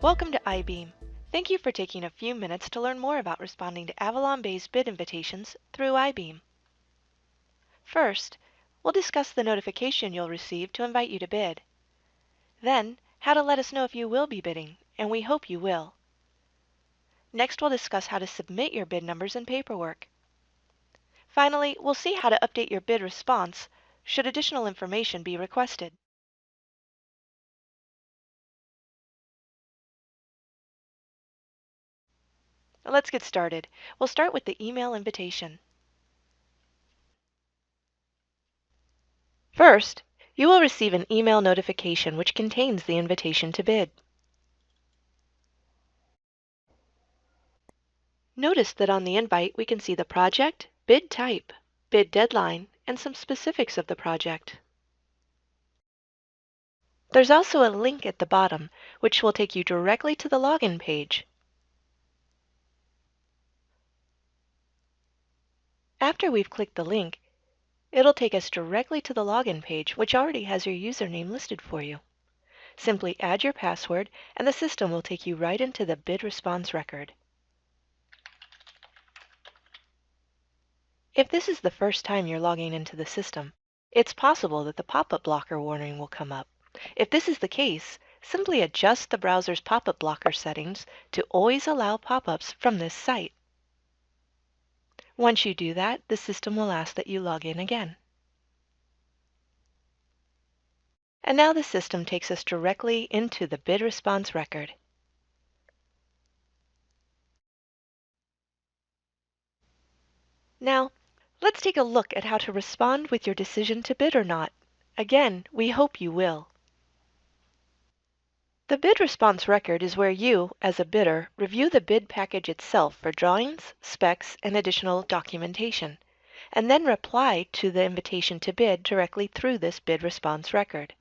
Welcome to iBeam. Thank you for taking a few minutes to learn more about responding to AvalonBay's bid invitations through iBeam. First, we'll discuss the notification you'll receive to invite you to bid. Then, how to let us know if you will be bidding, and we hope you will. Next, we'll discuss how to submit your bid numbers and paperwork. Finally, we'll see how to update your bid response should additional information be requested. Let's get started. We'll start with the email invitation. First, you will receive an email notification which contains the invitation to bid. Notice that on the invite we can see the project, bid type, bid deadline, and some specifics of the project. There's also a link at the bottom which will take you directly to the login page. After we've clicked the link, it'll take us directly to the login page which already has your username listed for you. Simply add your password and the system will take you right into the bid response record. If this is the first time you're logging into the system, it's possible that the pop-up blocker warning will come up. If this is the case, simply adjust the browser's pop-up blocker settings to always allow pop-ups from this site. Once you do that, the system will ask that you log in again. And now the system takes us directly into the bid response record. Now, let's take a look at how to respond with your decision to bid or not. Again, we hope you will. The bid response record is where you, as a bidder, review the bid package itself for drawings, specs, and additional documentation, and then reply to the invitation to bid directly through this bid response record.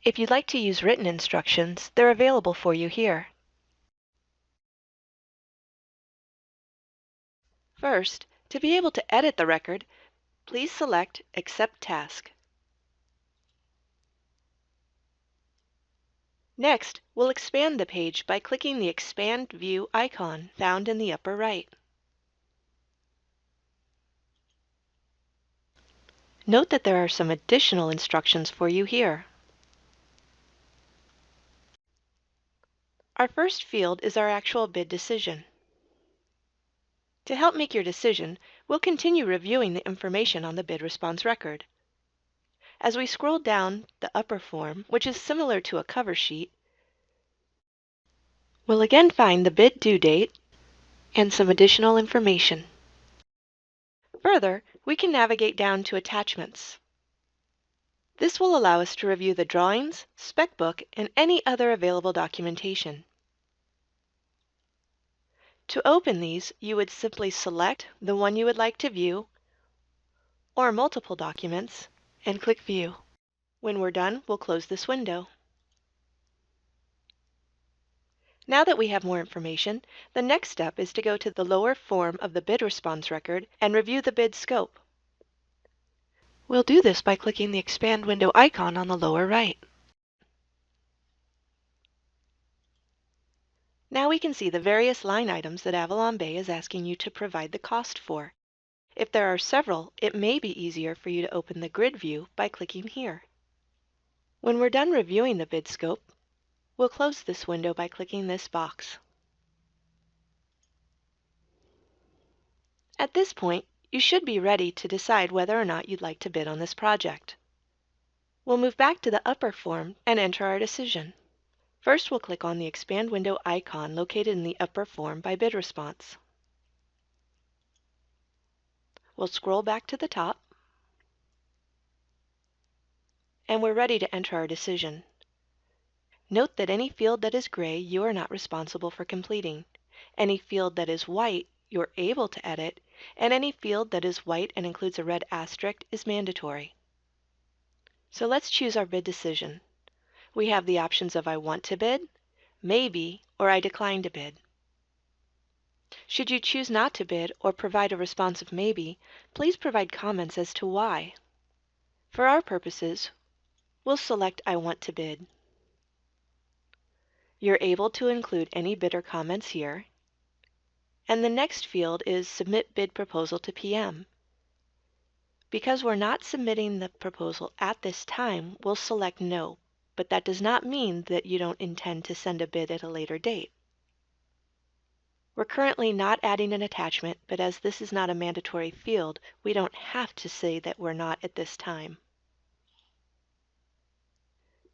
If you'd like to use written instructions, they're available for you here. First, to be able to edit the record, please select Accept Task. Next, we'll expand the page by clicking the Expand View icon found in the upper right. Note that there are some additional instructions for you here. Our first field is our actual bid decision. To help make your decision, we'll continue reviewing the information on the bid response record. As we scroll down the upper form, which is similar to a cover sheet, we'll again find the bid due date and some additional information. Further, we can navigate down to attachments. This will allow us to review the drawings, spec book, and any other available documentation. To open these, you would simply select the one you would like to view or multiple documents and click View. When we're done, we'll close this window. Now that we have more information, the next step is to go to the lower form of the bid response record and review the bid scope. We'll do this by clicking the Expand Window icon on the lower right. Now we can see the various line items that AvalonBay is asking you to provide the cost for. If there are several, it may be easier for you to open the grid view by clicking here. When we're done reviewing the bid scope, we'll close this window by clicking this box. At this point, you should be ready to decide whether or not you'd like to bid on this project. We'll move back to the upper form and enter our decision. First, we'll click on the Expand Window icon located in the upper form by bid response. We'll scroll back to the top, and we're ready to enter our decision. Note that any field that is gray you are not responsible for completing. Any field that is white you're able to edit, and any field that is white and includes a red asterisk is mandatory. So let's choose our bid decision. We have the options of I want to bid, maybe, or I decline to bid. Should you choose not to bid or provide a response of maybe, please provide comments as to why. For our purposes, we'll select I want to bid. You're able to include any bidder comments here. And the next field is Submit Bid Proposal to PM. Because we're not submitting the proposal at this time, we'll select No, but that does not mean that you don't intend to send a bid at a later date. We're currently not adding an attachment, but as this is not a mandatory field, we don't have to say that we're not at this time.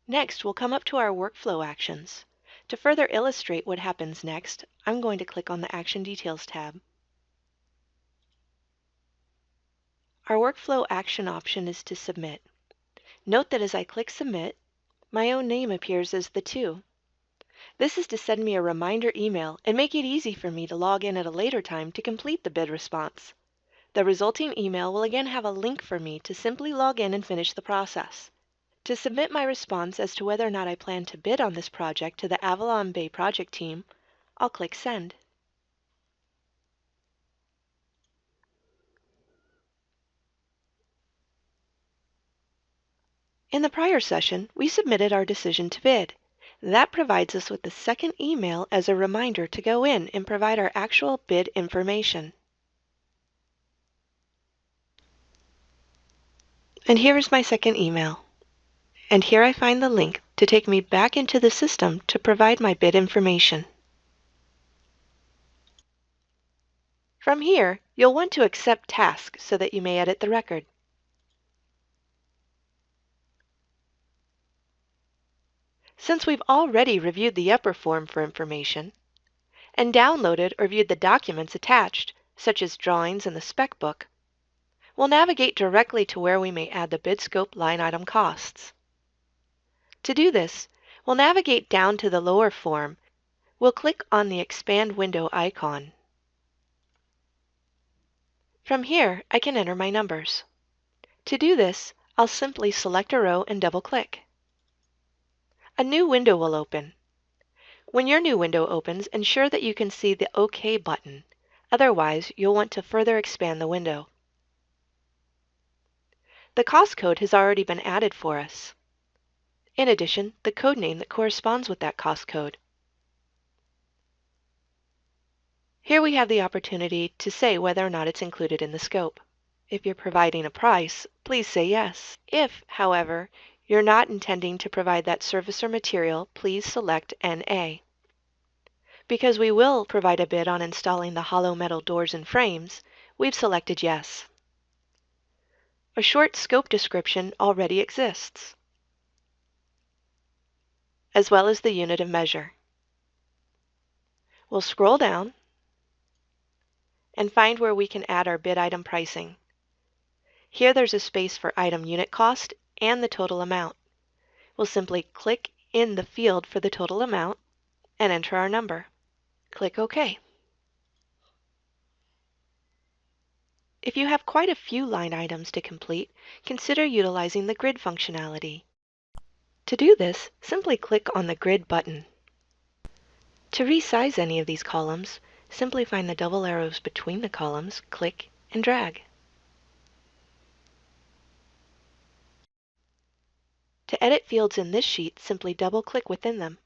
Next, we'll come up to our workflow actions. To further illustrate what happens next, I'm going to click on the Action Details tab. Our workflow action option is to submit. Note that as I click Submit, my own name appears as the 2. This is to send me a reminder email and make it easy for me to log in at a later time to complete the bid response. The resulting email will again have a link for me to simply log in and finish the process. To submit my response as to whether or not I plan to bid on this project to the AvalonBay project team, I'll click Send. In the prior session, we submitted our decision to bid. That provides us with the second email as a reminder to go in and provide our actual bid information. And here is my second email. And here I find the link to take me back into the system to provide my bid information. From here, you'll want to accept task so that you may edit the record. Since we've already reviewed the upper form for information and downloaded or viewed the documents attached, such as drawings and the spec book, we'll navigate directly to where we may add the bid scope line item costs. To do this, we'll navigate down to the lower form. We'll click on the Expand Window icon. From here, I can enter my numbers. To do this, I'll simply select a row and double-click. A new window will open. When your new window opens, ensure that you can see the OK button. Otherwise, you'll want to further expand the window. The cost code has already been added for us. In addition, the code name that corresponds with that cost code. Here we have the opportunity to say whether or not it's included in the scope. If you're providing a price, please say yes. If, however, you're not intending to provide that service or material, please select NA. Because we will provide a bid on installing the hollow metal doors and frames, we've selected yes. A short scope description already exists, as well as the unit of measure. We'll scroll down and find where we can add our bid item pricing. Here there's a space for item unit cost and the total amount. We'll simply click in the field for the total amount and enter our number. Click OK. If you have quite a few line items to complete, consider utilizing the grid functionality. To do this, simply click on the Grid button. To resize any of these columns, simply find the double arrows between the columns, click, and drag. To edit fields in this sheet, simply double-click within them.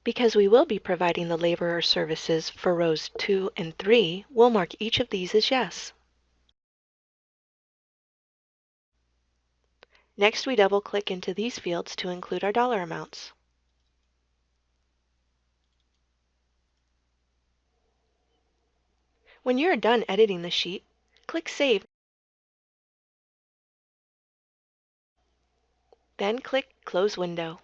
Because we will be providing the labor or services for rows 2 and 3, we'll mark each of these as yes. Next, we double-click into these fields to include our dollar amounts. When you're done editing the sheet, click Save. Then click Close Window.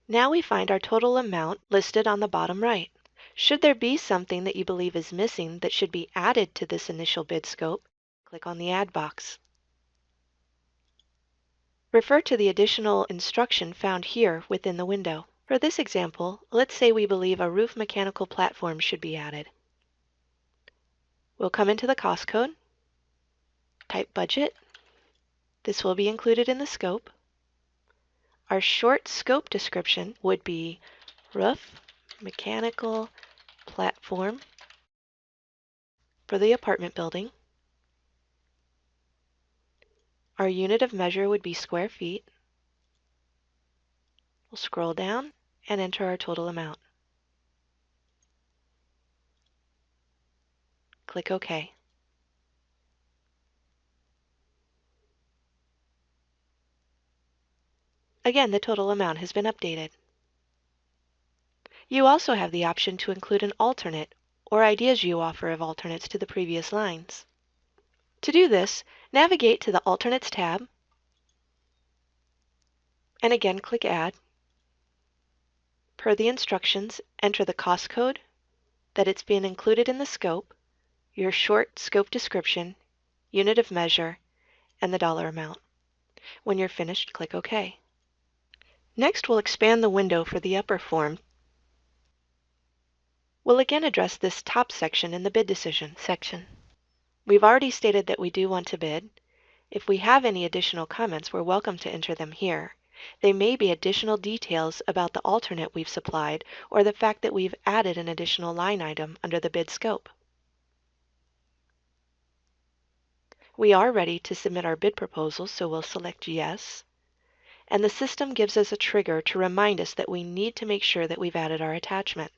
Now we find our total amount listed on the bottom right. Should there be something that you believe is missing that should be added to this initial bid scope, click on the Add box. Refer to the additional instruction found here within the window. For this example, let's say we believe a roof mechanical platform should be added. We'll come into the cost code, type budget. This will be included in the scope. Our short scope description would be roof mechanical platform for the apartment building. Our unit of measure would be square feet. We'll scroll down and enter our total amount. Click OK. Again, the total amount has been updated. You also have the option to include an alternate or ideas you offer of alternates to the previous lines. To do this, navigate to the Alternates tab and again click Add. Per the instructions, enter the cost code, that it's been included in the scope, your short scope description, unit of measure, and the dollar amount. When you're finished, click OK. Next, we'll expand the window for the upper form. We'll again address this top section in the bid decision section. We've already stated that we do want to bid. If we have any additional comments, we're welcome to enter them here. They may be additional details about the alternate we've supplied or the fact that we've added an additional line item under the bid scope. We are ready to submit our bid proposal, so we'll select Yes. And the system gives us a trigger to remind us that we need to make sure that we've added our attachment.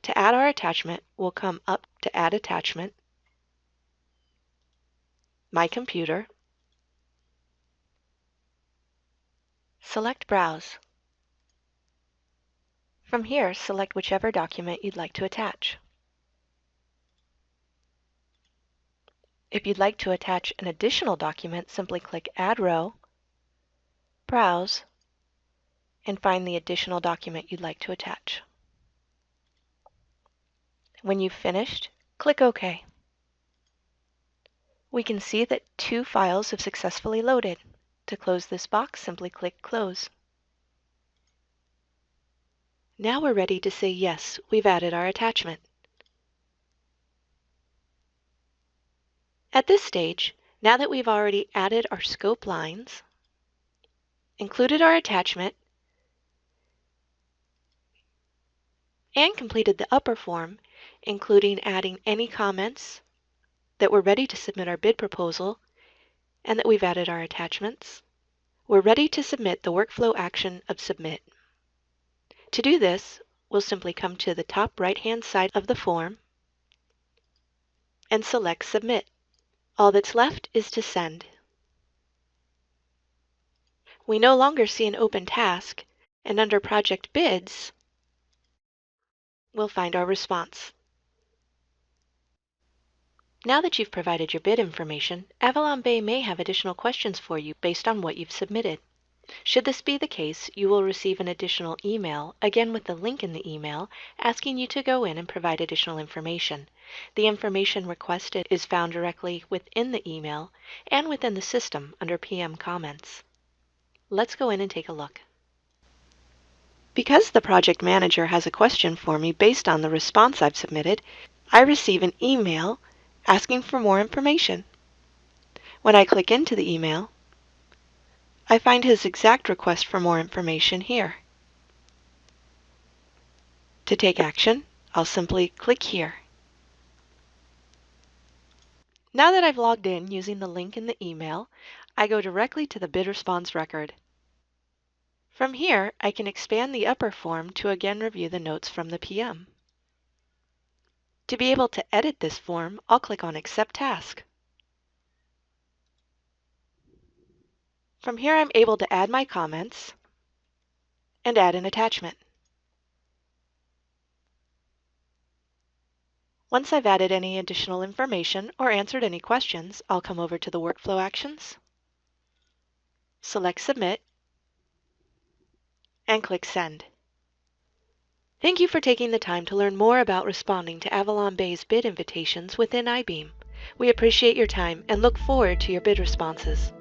To add our attachment, we'll come up to Add Attachment, My Computer, select Browse. From here, select whichever document you'd like to attach. If you'd like to attach an additional document, simply click Add Row, Browse, and find the additional document you'd like to attach. When you've finished, click OK. We can see that 2 files have successfully loaded. To close this box, simply click Close. Now we're ready to say yes, we've added our attachment. At this stage, now that we've already added our scope lines, included our attachment, and completed the upper form, including adding any comments, that we're ready to submit our bid proposal, and that we've added our attachments, we're ready to submit the workflow action of Submit. To do this, we'll simply come to the top right-hand side of the form and select Submit. All that's left is to send. We no longer see an open task, and under Project Bids, we'll find our response. Now that you've provided your bid information, AvalonBay may have additional questions for you based on what you've submitted. Should this be the case, you will receive an additional email, again with the link in the email, asking you to go in and provide additional information. The information requested is found directly within the email and within the system under PM Comments. Let's go in and take a look. Because the project manager has a question for me based on the response I've submitted, I receive an email asking for more information. When I click into the email, I find his exact request for more information here. To take action, I'll simply click here. Now that I've logged in using the link in the email, I go directly to the bid response record. From here, I can expand the upper form to again review the notes from the PM. To be able to edit this form, I'll click on Accept Task. From here, I'm able to add my comments and add an attachment. Once I've added any additional information or answered any questions, I'll come over to the Workflow Actions, select Submit, and click Send. Thank you for taking the time to learn more about responding to AvalonBay's bid invitations within iBeam. We appreciate your time and look forward to your bid responses.